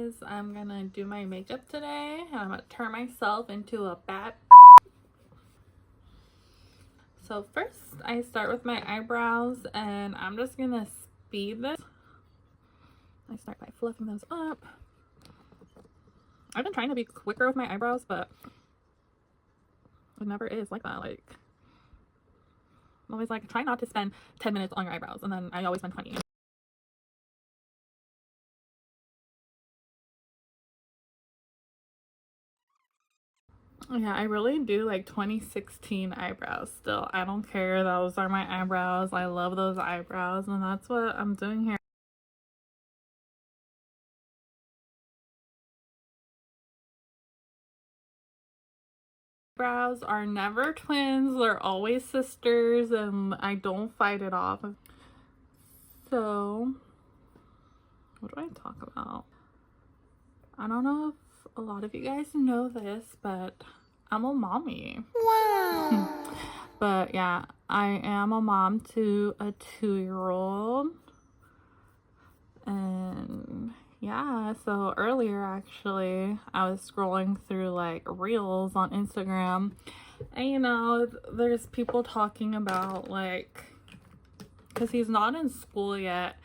guys, I'm gonna do my makeup today and I'm gonna turn myself into a bad. So first I start with my eyebrows and I'm just gonna speed this. I start by fluffing those up. I've been trying to be quicker with my eyebrows, but it never is like that. Like, I'm always like, try not to spend 10 minutes on your eyebrows, and then I always spend 20. Yeah, I really do like 2016 eyebrows still. I don't care. Those are my eyebrows. I love those eyebrows, and that's what I'm doing here. Eyebrows are never twins. They're always sisters, and I don't fight it off. So, what do I talk about? I don't know if a lot of you guys know this, but I'm a mommy. Wow. But yeah, I am a mom to a 2-year-old. And yeah, so earlier actually, I was scrolling through like reels on Instagram. And you know, there's people talking about like, because he's not in school yet.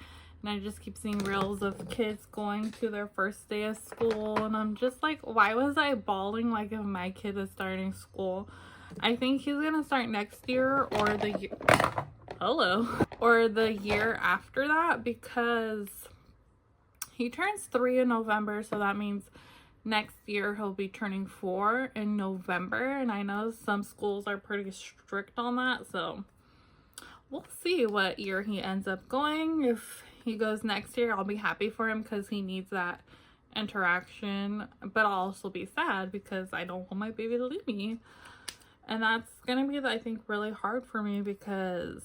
And I just keep seeing reels of kids going to their first day of school. And I'm just like, why was I bawling like if my kid is starting school? I think he's going to start next year or or the year after that, because he turns 3 in November. So that means next year he'll be turning 4 in November. And I know some schools are pretty strict on that. So we'll see what year he ends up going. If he goes next year, I'll be happy for him because he needs that interaction, but I'll also be sad because I don't want my baby to leave me. And that's gonna be, I think, really hard for me because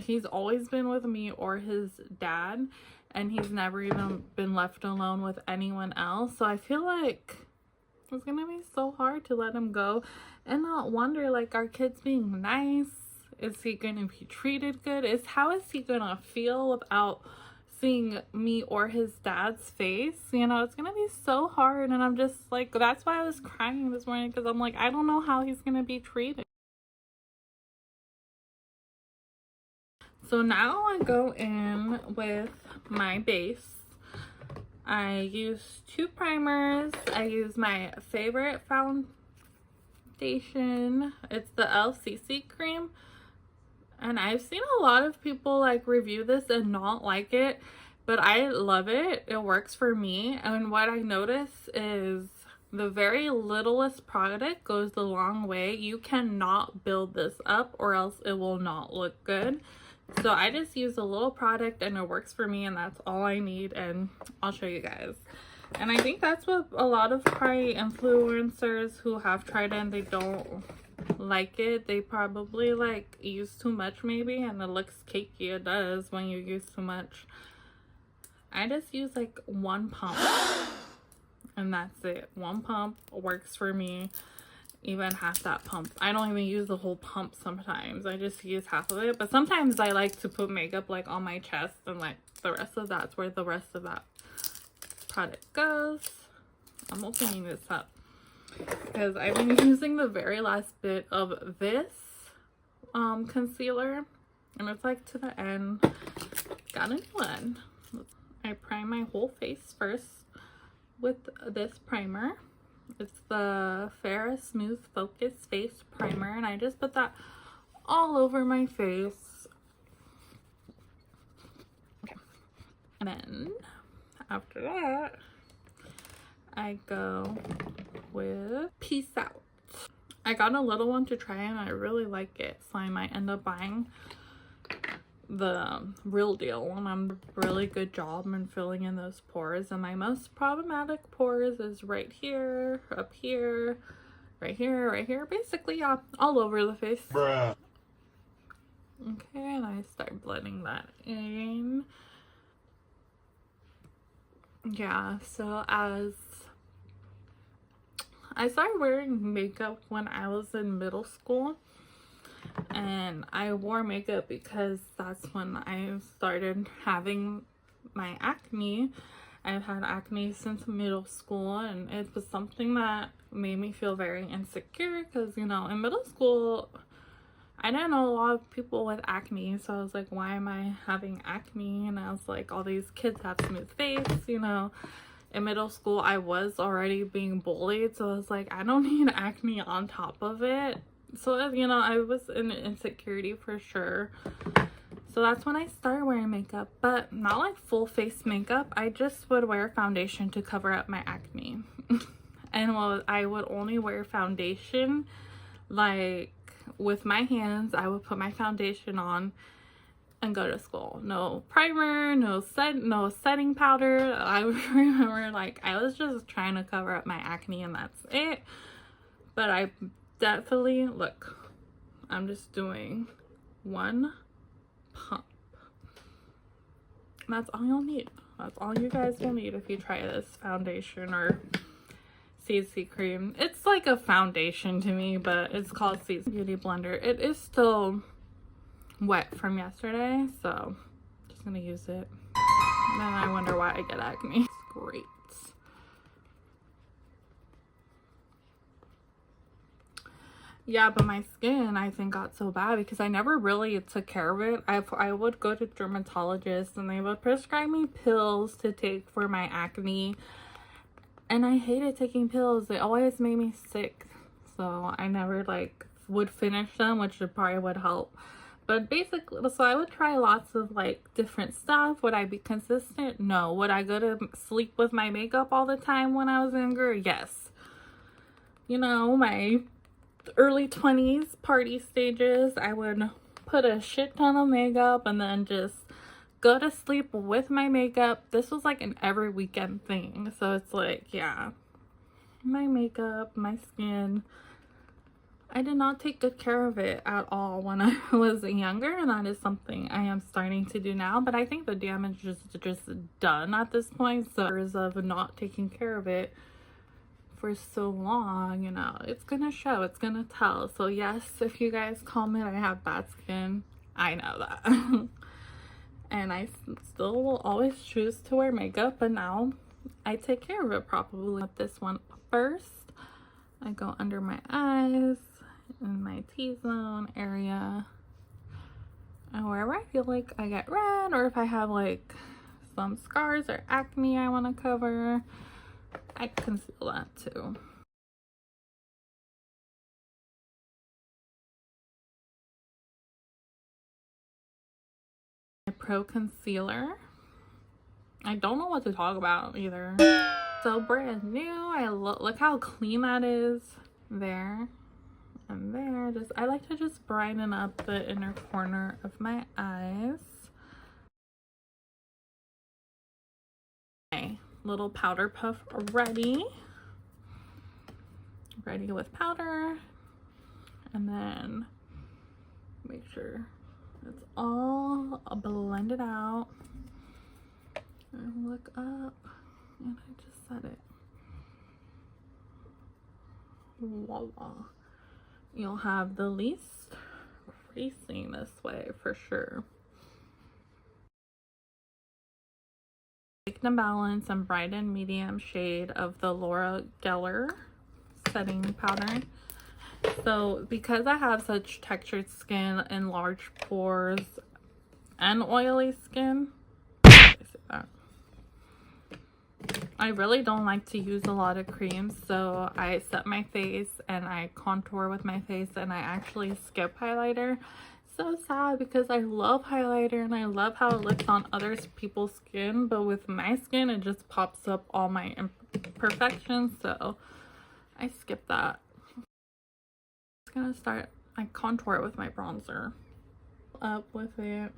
he's always been with me or his dad, and he's never even been left alone with anyone else. So I feel like it's gonna be so hard to let him go and not wonder, like, are kids being nice? Is he gonna be treated good? How is he gonna feel without seeing me or his dad's face? You know, it's gonna be so hard. And I'm just like, that's why I was crying this morning, because I'm like, I don't know how he's gonna be treated. So now I go in with my base. I use 2 primers. I use my favorite foundation. It's the LCC cream. And I've seen a lot of people like review this and not like it, but I love it. It works for me. And what I notice is the very littlest product goes a long way. You cannot build this up or else it will not look good. So I just use a little product and it works for me, and that's all I need, and I'll show you guys. And I think that's what a lot of probably influencers who have tried it and they don't like it, they probably like use too much maybe, and it looks cakey. It does when you use too much. I just use like 1 pump and that's it. 1 pump works for me. Even half that pump. I don't even use the whole pump sometimes. I just use half of it. But sometimes I like to put makeup like on my chest, and like the rest of that's where the rest of that product goes. I'm opening this up because I've been using the very last bit of this concealer, and it's like to the end. Got a new one. I prime my whole face first with this primer. It's the Fair Smooth Focus Face Primer, and I just put that all over my face. Okay. And then after that, I go with Peace Out. I got a little one to try and I really like it, so I might end up buying the real deal, and I'm a really good job in filling in those pores. And my most problematic pores is right here, up here, right here, basically, yeah, all over the face. Bruh. Okay, and I start blending that in. Yeah, so as I started wearing makeup when I was in middle school, and I wore makeup because that's when I started having my acne. I've had acne since middle school, and it was something that made me feel very insecure because, you know, in middle school, I didn't know a lot of people with acne, so I was like, why am I having acne? And I was like, all these kids have smooth face, you know. In middle school, I was already being bullied, so I was like, I don't need acne on top of it. So, you know, I was in insecurity for sure. So that's when I started wearing makeup, but not like full face makeup. I just would wear foundation to cover up my acne. And well, I would only wear foundation like with my hands. I would put my foundation on and go to school. No primer, no setting powder. I remember like I was just trying to cover up my acne and that's it. But I definitely, look, I'm just doing one pump. That's all you'll need. That's all you guys will need if you try this foundation or CC cream. It's like a foundation to me, but it's called CC Beauty Blender. It is still wet from yesterday, so just gonna use it. And then I wonder why I get acne. It's great. Yeah, but my skin, I think, got so bad because I never really took care of it. I would go to dermatologists and they would prescribe me pills to take for my acne. And I hated taking pills. They always made me sick. So I never like would finish them, which probably would help. But basically, so I would try lots of like different stuff. Would I be consistent? No. Would I go to sleep with my makeup all the time when I was younger? Yes. You know, my early 20s party stages, I would put a shit ton of makeup and then just go to sleep with my makeup. This was like an every weekend thing. So it's like, yeah, my makeup, my skin, I did not take good care of it at all when I was younger, and that is something I am starting to do now. But I think the damage is just done at this point. So years of not taking care of it for so long, you know, it's gonna show, it's gonna tell. So yes, if you guys comment I have bad skin, I know that. And I still will always choose to wear makeup, but now I take care of it properly. With this one first, I go under my eyes in my T-zone area and wherever I feel like I get red, or if I have like some scars or acne I want to cover, I conceal that too. My Pro Concealer. I don't know what to talk about either. So brand new. I look how clean that is. There and there. Just I like to just brighten up the inner corner of my eyes. Okay, little powder puff ready with powder, and then make sure it's all blended out and look up, and I just set it. Voila, you'll have the least creasing this way for sure. Take the balance and brighten medium shade of the Laura Geller setting powder. So because I have such textured skin and large pores and oily skin, I really don't like to use a lot of creams, so I set my face and I contour with my face, and I actually skip highlighter. So sad because I love highlighter and I love how it looks on other people's skin, but with my skin it just pops up all my imperfections, so I skip that. I'm just gonna start, I contour it with my bronzer. Up with it.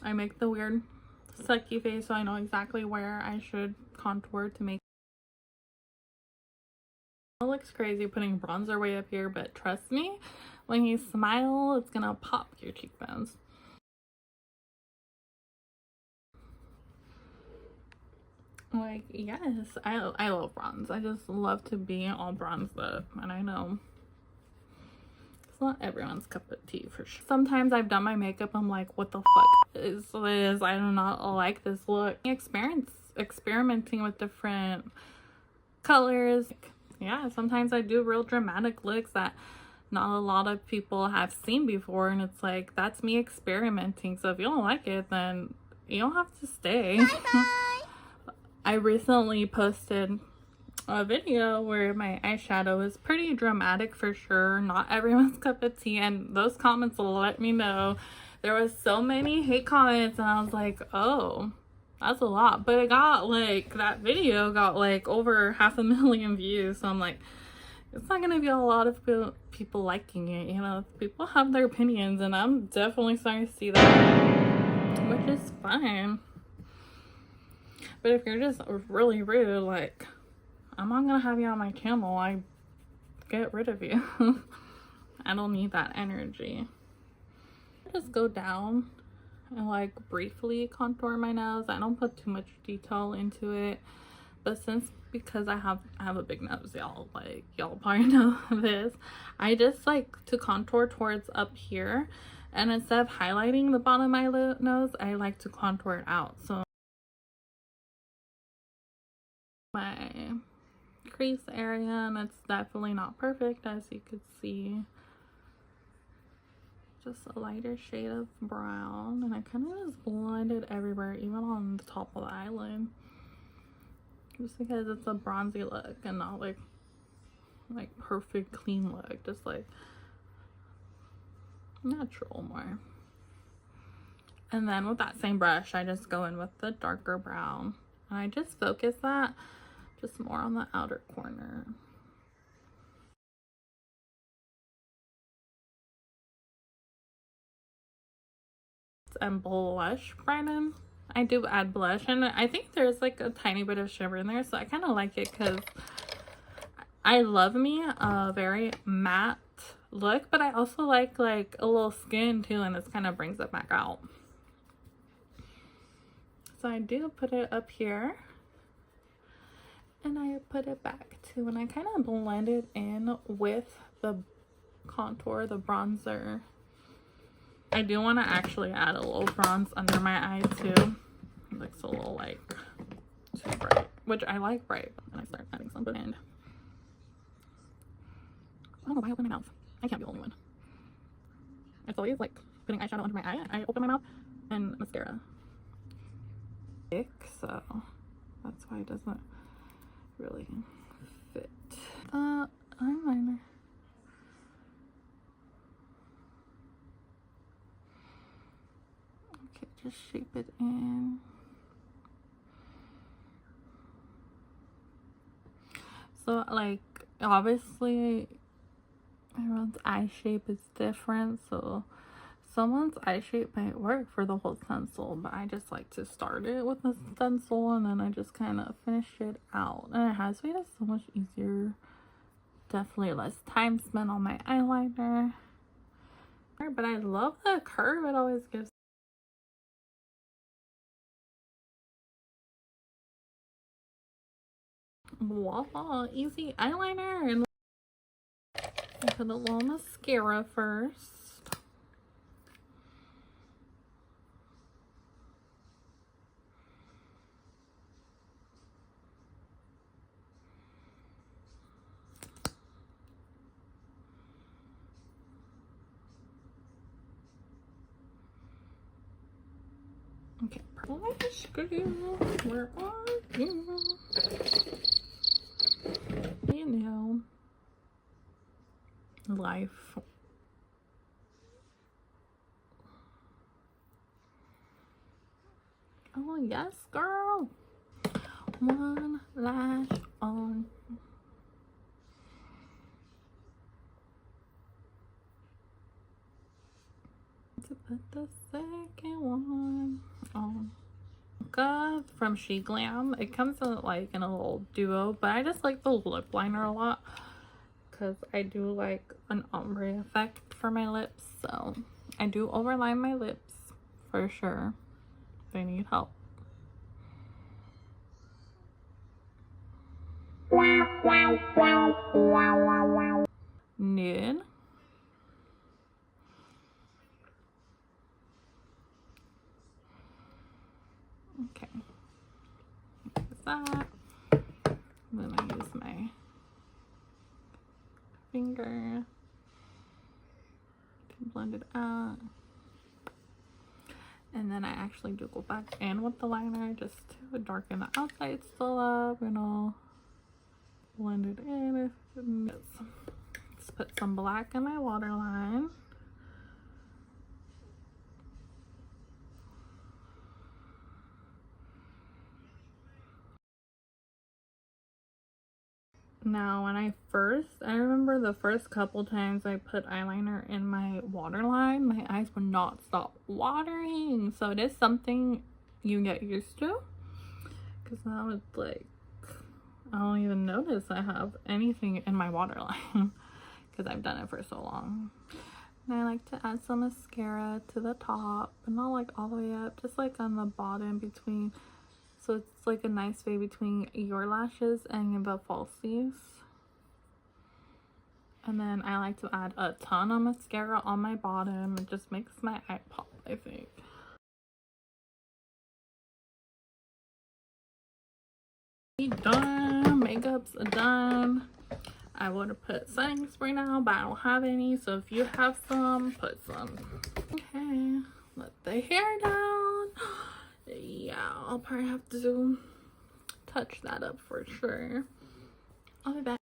I make the weird sucky face so I know exactly where I should contour to make it. Looks crazy putting bronzer way up here, but trust me, when you smile, it's gonna pop your cheekbones. Like, yes, I love bronze. I just love to be all bronzed up, and I know it's not everyone's cup of tea for sure. Sometimes I've done my makeup, I'm like, what the fuck is this? I do not like this look. experimenting with different colors. Yeah, sometimes I do real dramatic looks that not a lot of people have seen before, and it's like, that's me experimenting. So if you don't like it, then you don't have to stay. Bye-bye. I recently posted a video where my eyeshadow is pretty dramatic for sure, not everyone's cup of tea, and those comments will let me know. There was so many hate comments, and I was like, oh, that's a lot. But it got like, that video got like over 500,000 views, so I'm like, it's not gonna be a lot of people liking it, you know. People have their opinions, and I'm definitely starting to see that, which is fine. But if you're just really rude, like, I'm not gonna have you on my channel. I get rid of you. I don't need that energy. Just go down and like briefly contour my nose. I don't put too much detail into it, but because I have a big nose, y'all probably know this, I just like to contour towards up here, and instead of highlighting the bottom of my nose, I like to contour it out. So my crease area, and it's definitely not perfect, as you could see. Just a lighter shade of brown, and I kind of just blended everywhere, even on the top of the eyelid, just because it's a bronzy look and not like perfect clean look, just like natural more. And then with that same brush, I just go in with the darker brown, and I just focus that just more on the outer corner. And blush brighten. I do add blush, and I think there's like a tiny bit of shimmer in there, so I kind of like it because I love me a very matte look, but I also like a little skin too, and this kind of brings it back out. So I do put it up here, and I put it back too, and I kind of blend it in with the contour, the bronzer. I do want to actually add a little bronze under my eye too. It looks a little like too bright, which I like bright, but then I start adding some in. I don't know why I open my mouth. I can't be the only one. It's always like putting eyeshadow under my eye. I open my mouth and mascara. So that's why it doesn't really fit. Eyeliner. Okay, just shape it in. So like, obviously everyone's eye shape is different, so someone's eye shape might work for the whole stencil, but I just like to start it with a stencil, and then I just kind of finish it out, and it has made it so much easier. Definitely less time spent on my eyeliner, but I love the curve it always gives. Voila, easy eyeliner. And I put a little mascara first. Okay, where are you? You know, life. Oh yes, girl. One lash on. To put the second one on. From She Glam. It comes in like in a little duo, but I just like the lip liner a lot because I do like an ombre effect for my lips, so I do overline my lips for sure. They need help. Nude. Okay. that. Then I use my finger to blend it out. And then I actually do go back in with the liner just to darken the outside still up, and I'll blend it in. Let's put some black in my waterline. Now, when I remember the first couple times I put eyeliner in my waterline, my eyes would not stop watering. So it is something you get used to. Because now it's like, I don't even notice I have anything in my waterline. Because I've done it for so long. And I like to add some mascara to the top. But not like all the way up. Just like on the bottom between. So it's like a nice fade between your lashes and the falsies. And then I like to add a ton of mascara on my bottom. It just makes my eye pop, I think. Done. Makeup's done. I would have put setting spray now, but I don't have any. So if you have some, put some. Okay. Let the hair down. Yeah, I'll probably have to touch that up for sure. I'll be back.